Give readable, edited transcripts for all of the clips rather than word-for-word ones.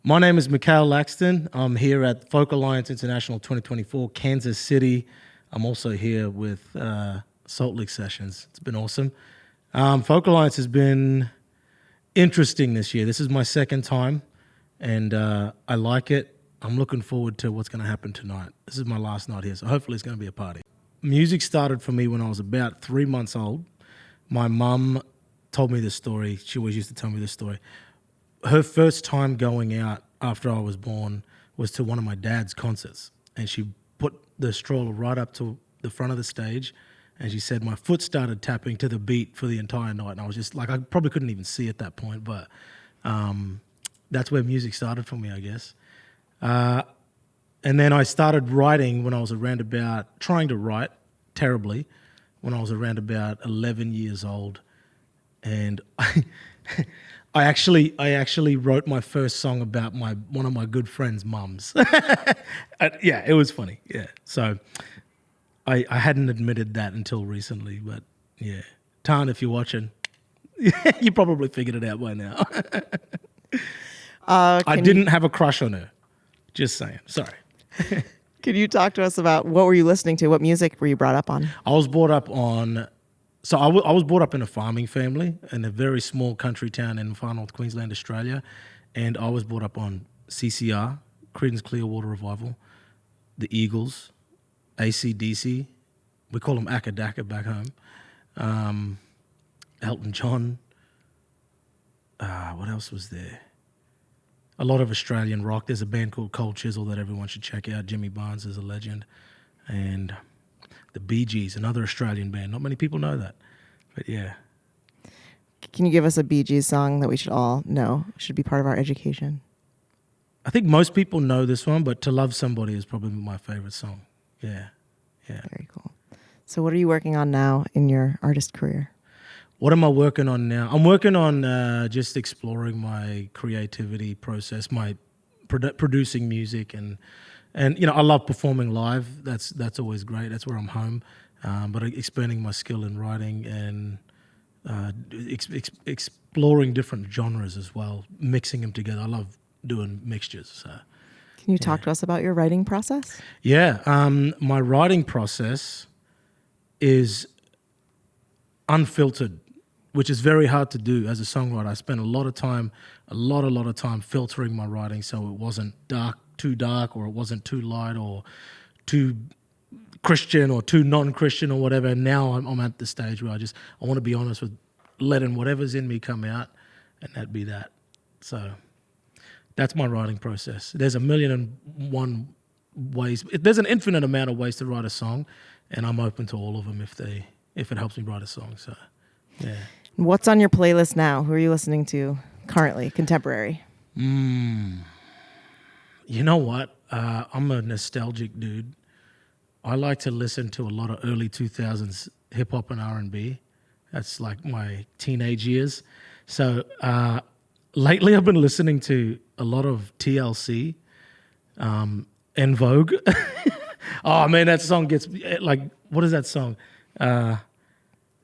My name is MIKHAIL LAXTON. I'm here at Folk Alliance International 2024, Kansas City. I'm also here with Salt Lake Sessions. It's been awesome. Folk Alliance has been interesting this year. This is my second time, and I like it. I'm looking forward to what's going to happen tonight. This is my last night here, so hopefully it's going to be a party. Music started for me when I was about 3 months old. My mum told me this story. She always used to tell me this story. Her first time going out after I was born was to one of my dad's concerts. And she put the stroller right up to the front of the stage. And she said my foot started tapping to the beat for the entire night. And I was just like, I probably couldn't even see at that point. But that's where music started for me, I guess. And then I started writing when I was trying to write terribly, when I was around about 11 years old. And I actually wrote my first song about one of my good friend's mums. Yeah, it was funny. Yeah, so I hadn't admitted that until recently, but yeah, Tan, if you're watching, you probably figured it out by now. I didn't have a crush on her. Just saying. Sorry. Can you talk to us about what were you listening to? What music were you brought up on? I was brought up on. So I was brought up in a farming family in a very small country town in far north Queensland, Australia, and I was brought up on CCR, Creedence Clearwater Revival, the Eagles, AC/DC, we call them Akadaka back home, Elton John, what else was there? A lot of Australian rock. There's a band called Cold Chisel that everyone should check out. Jimmy Barnes is a legend, and the Bee Gees, another Australian band. Not many people know that, but yeah. Can you give us a Bee Gees song that we should all know? Should be part of our education. I think most people know this one, but To Love Somebody is probably my favorite song. Yeah. Very cool. So what are you working on now in your artist career? What am I working on now? I'm working on just exploring my creativity process, my producing music, and I love performing live. That's always great. That's where I'm home. But expanding my skill in writing and exploring different genres as well, mixing them together. I love doing mixtures. So. Can you talk to us about your writing process? Yeah, my writing process is unfiltered, which is very hard to do as a songwriter. I spent a lot of time filtering my writing so it wasn't too dark, or it wasn't too light, or too Christian, or too non-Christian, or whatever. And now I'm at the stage where I want to be honest with letting whatever's in me come out, and that be that. So that's my writing process. There's 1,000,001 ways. There's an infinite amount of ways to write a song, and I'm open to all of them if it helps me write a song. So, yeah. What's on your playlist now? Who are you listening to currently, contemporary? You know what? I'm a nostalgic dude. I like to listen to a lot of early 2000s hip-hop and R&B. That's like my teenage years. So lately I've been listening to a lot of TLC, En Vogue. Oh, man, that song gets, like, what is that song?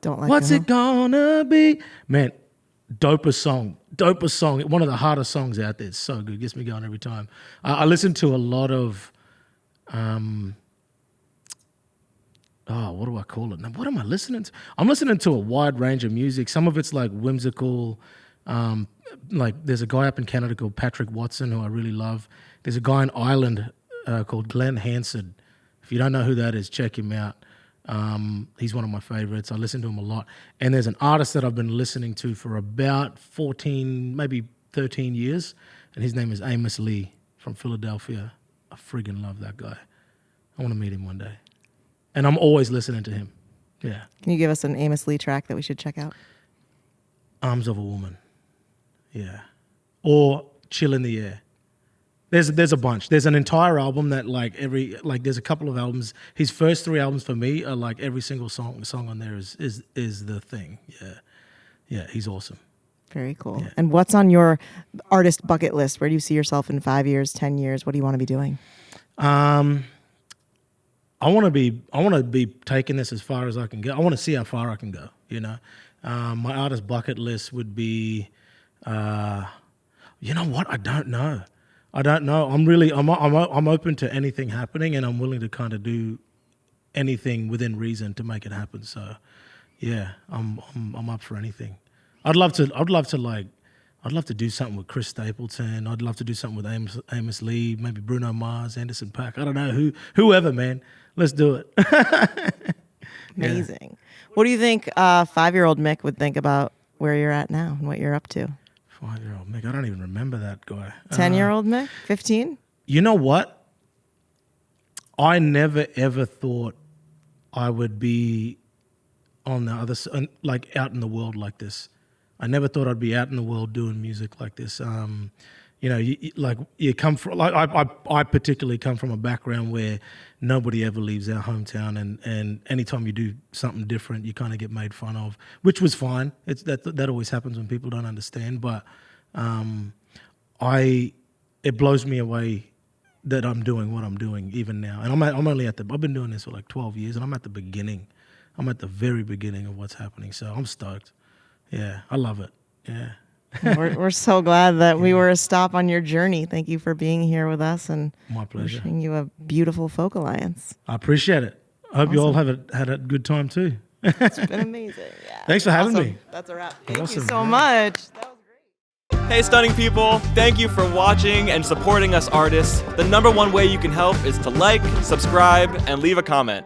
Don't like What's it gonna be? Man, dopest song. One of the hardest songs out there. It's so good. Gets me going every time. I listen to a lot of, what do I call it? Now, what am I listening to? I'm listening to a wide range of music. Some of it's like whimsical. Like there's a guy up in Canada called Patrick Watson who I really love. There's a guy in Ireland called Glenn Hansard. If you don't know who that is, check him out. He's one of my favorites. I listen to him a lot. And there's an artist that I've been listening to for about 14, maybe 13 years, and his name is Amos Lee from Philadelphia. I friggin' love that guy. I want to meet him one day. And I'm always listening to him. Yeah. Can you give us an Amos Lee track that we should check out? Arms of a Woman. Yeah. Or Chill in the Air. There's a bunch. There's an entire album that there's a couple of albums. His first 3 albums for me are like every single song on there is the thing. Yeah. Yeah, he's awesome. Very cool. Yeah. And what's on your artist bucket list? Where do you see yourself in 5 years, 10 years? What do you want to be doing? I want to be taking this as far as I can go. I want to see how far I can go, My artist bucket list would be You know what? I don't know. I don't know. I'm open to anything happening, and I'm willing to kind of do anything within reason to make it happen. So, yeah, I'm up for anything. I'd love to do something with Chris Stapleton. I'd love to do something with Amos Lee, maybe Bruno Mars, Anderson .Paak. I don't know whoever, man. Let's do it. Amazing. Yeah. What do you think 5-year-old Mick would think about where you're at now and what you're up to? 5-year-old Mick, I don't even remember that guy. 10-year-old Mick, 15. You know what? I never ever thought I would be on the other side, like out in the world like this. I never thought I'd be out in the world doing music like this. You come from, like I particularly come from a background where nobody ever leaves our hometown, and anytime you do something different, you kind of get made fun of, which was fine. It's that always happens when people don't understand. But it blows me away that I'm doing what I'm doing even now, and I've been doing this for like 12 years, and I'm at the beginning. I'm at the very beginning of what's happening, so I'm stoked. Yeah, I love it. Yeah. We're so glad that we were a stop on your journey. Thank you for being here with us, and my pleasure. Wishing you a beautiful Folk Alliance. I appreciate it. I hope you all had a good time too. It's been amazing. Yeah. Thanks for having me. That's a wrap. Thank you so much. That was great. Hey, stunning people. Thank you for watching and supporting us artists. The #1 way you can help is to like, subscribe, and leave a comment.